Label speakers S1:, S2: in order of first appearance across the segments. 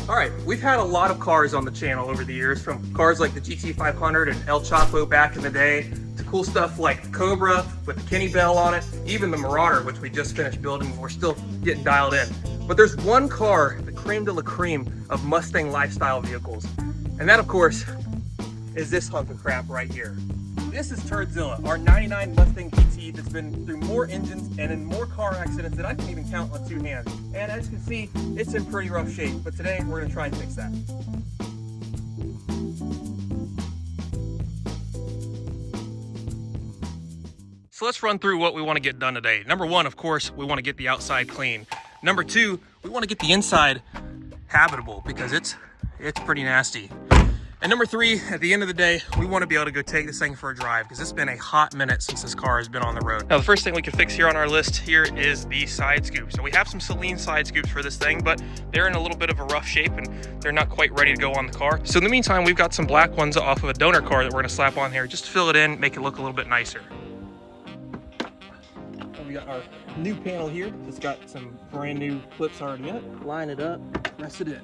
S1: All right, we've had a lot of cars on the channel over the years, from cars like the GT500 and El Chapo back in the day, to cool stuff like the Cobra with the Kenny Bell on it, even the Marauder, which we just finished building. We're still getting dialed in. But there's one car, the creme de la creme of Mustang lifestyle vehicles. And that, of course, is this hunk of crap right here. This is Turdzilla, our 99 Mustang GT that's been through more engines and in more car accidents than I can even count on two hands. And as you can see, it's in pretty rough shape, but today we're gonna try and fix that. So let's run through what we want to get done today. Number one, of course, we want to get the outside clean. Number two, we want to get the inside habitable because it's pretty nasty. And number three, at the end of the day, we want to be able to go take this thing for a drive because it's been a hot minute since this car has been on the road. Now, the first thing we can fix here on our list here is the side scoops. So we have some Celine side scoops for this thing, but they're in a little bit of a rough shape and they're not quite ready to go on the car. So in the meantime, we've got some black ones off of a donor car that we're going to slap on here just to fill it in, make it look a little bit nicer. And we got our new panel here. It's got some brand new clips already in it. Line it up, press it in.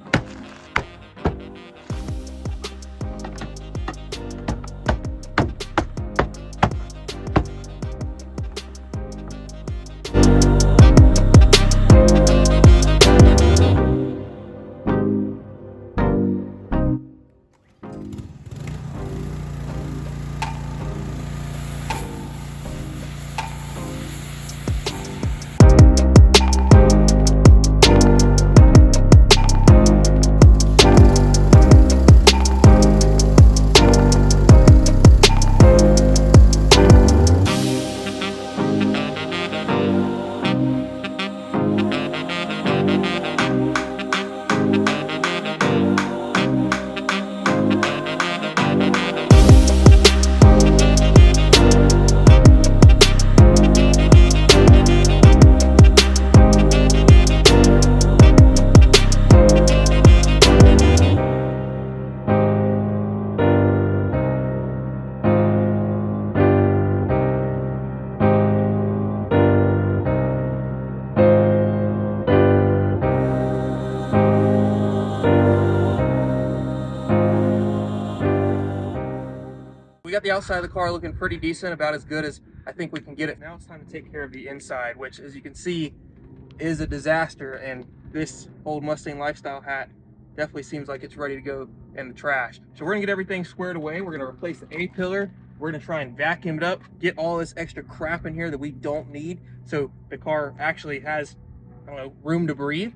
S1: We got the outside of the car looking pretty decent, about as good as I think we can get it. Now it's time to take care of the inside, which, as you can see, is a disaster. And this old Mustang lifestyle hat definitely seems like it's ready to go in the trash. So we're gonna get everything squared away. We're gonna replace the A-pillar. We're gonna try and vacuum it up, get all this extra crap in here that we don't need, so the car actually has, I don't know, room to breathe.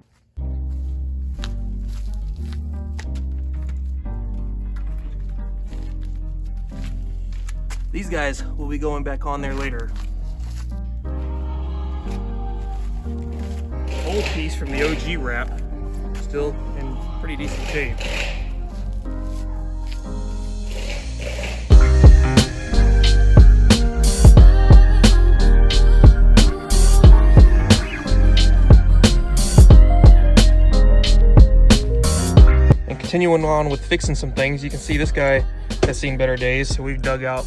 S1: These guys will be going back on there later. Old piece from the OG wrap, still in pretty decent shape. And continuing on with fixing some things, you can see this guy has seen better days, so we've dug out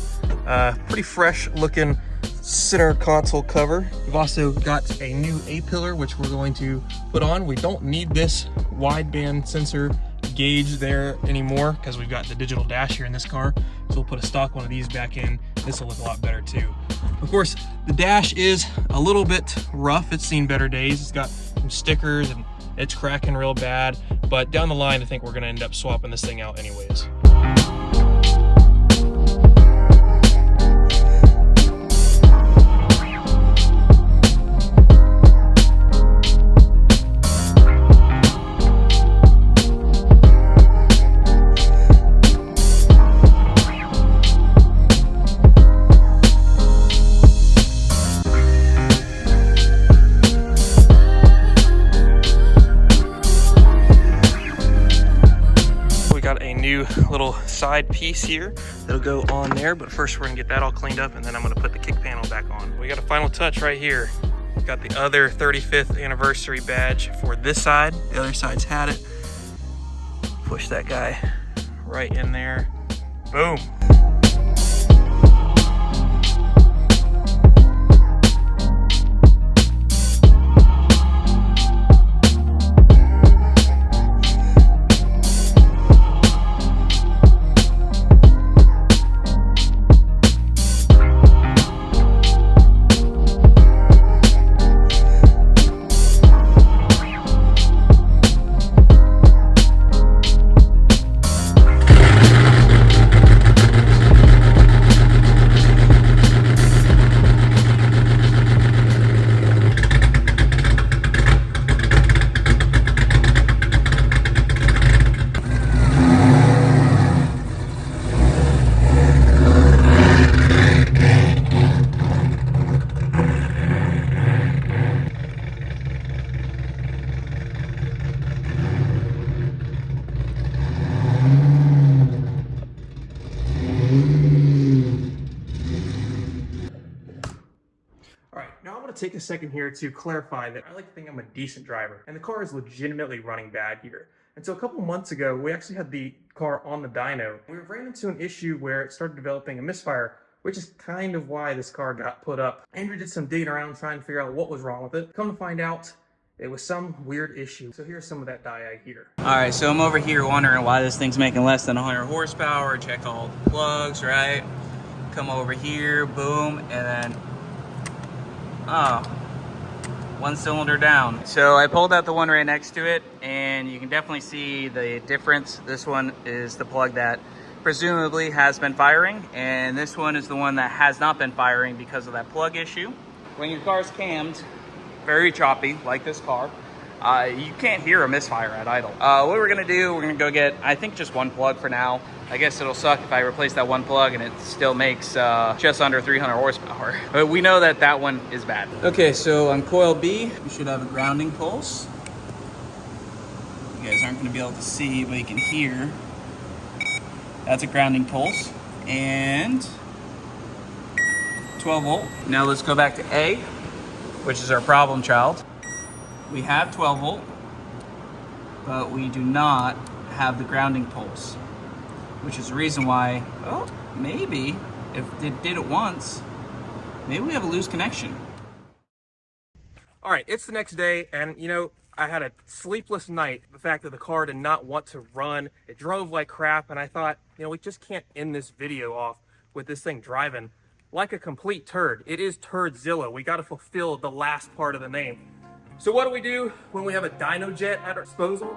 S1: pretty fresh looking center console cover. We've also got a new A-pillar which we're going to put on. We don't need this wideband sensor gauge there anymore because we've got the digital dash here in this car, so we'll put a stock one of these back in. This will look a lot better too. Of course, the dash is a little bit rough. It's seen better days. It's got some stickers and it's cracking real bad, but down the line I think we're going to end up swapping this thing out anyways. Little side piece here that'll go on there, but first we're gonna get that all cleaned up and then I'm gonna put the kick panel back on. We got a final touch right here. Got the other 35th anniversary badge for this side. The other side's had it. Push that guy right in there. Boom. a second here to clarify that I like to think I'm a decent driver, and the car is legitimately running bad here. And so a couple months ago, we actually had the car on the dyno. We ran into an issue where it started developing a misfire, which is kind of why this car got put up. Andrew did some digging around trying to figure out what was wrong with it. Come to find out, it was some weird issue. So here's some of that diag here.
S2: All right, so I'm over here wondering why this thing's making less than 100 horsepower. Check all the plugs, right? Come over here, boom, and then, oh, one cylinder down. So I pulled out the one right next to it, and you can definitely see the difference. This one is the plug that presumably has been firing, and this one is the one that has not been firing because of that plug issue. When your car's cammed, very choppy, like this car, you can't hear a misfire at idle. What we're gonna do, we're gonna go get, I think, just one plug for now. I guess it'll suck if I replace that one plug and it still makes just under 300 horsepower. But we know that that one is bad. Okay, so on coil B, we should have a grounding pulse. You guys aren't gonna be able to see, but you can hear. That's a grounding pulse. And 12 volt. Now let's go back to A, which is our problem child. We have 12 volt, but we do not have the grounding pulse, which is the reason why, oh, maybe if it did it once, maybe we have a loose connection.
S1: All right, it's the next day, and you know, I had a sleepless night. The fact that the car did not want to run, it drove like crap, and I thought, you know, we just can't end this video off with this thing driving like a complete turd. It is Turdzilla. We got to fulfill the last part of the name. So what do we do when we have a dyno jet at our disposal?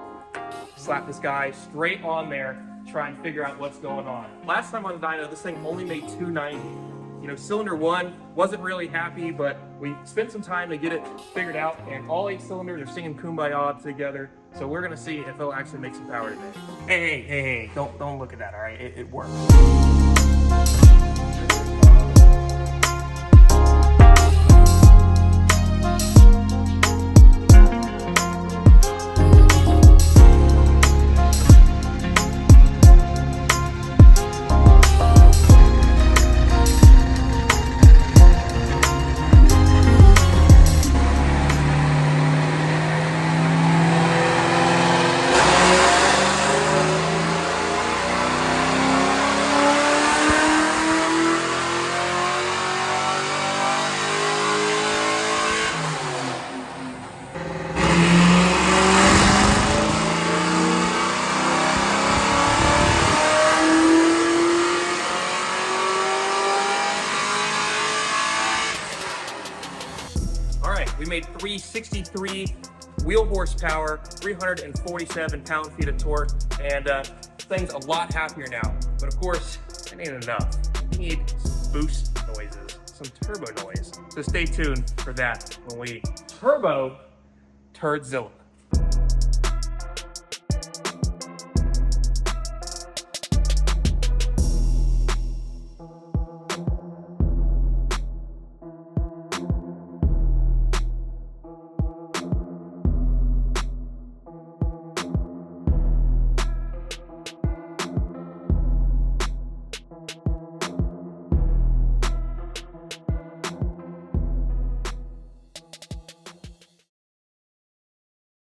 S1: Slap this guy straight on there, try and figure out what's going on. Last time on the dyno, this thing only made 290. You know, cylinder one wasn't really happy, but we spent some time to get it figured out, and all 8 cylinders are singing Kumbaya together. So we're gonna see if it'll actually make some power today. Hey, don't look at that, all right? It works. We made 363 wheel horsepower, 347 pound-feet of torque, and thing's a lot happier now. But of course, it ain't enough. We need some boost noises, some turbo noise. So stay tuned for that when we turbo Turdzilla.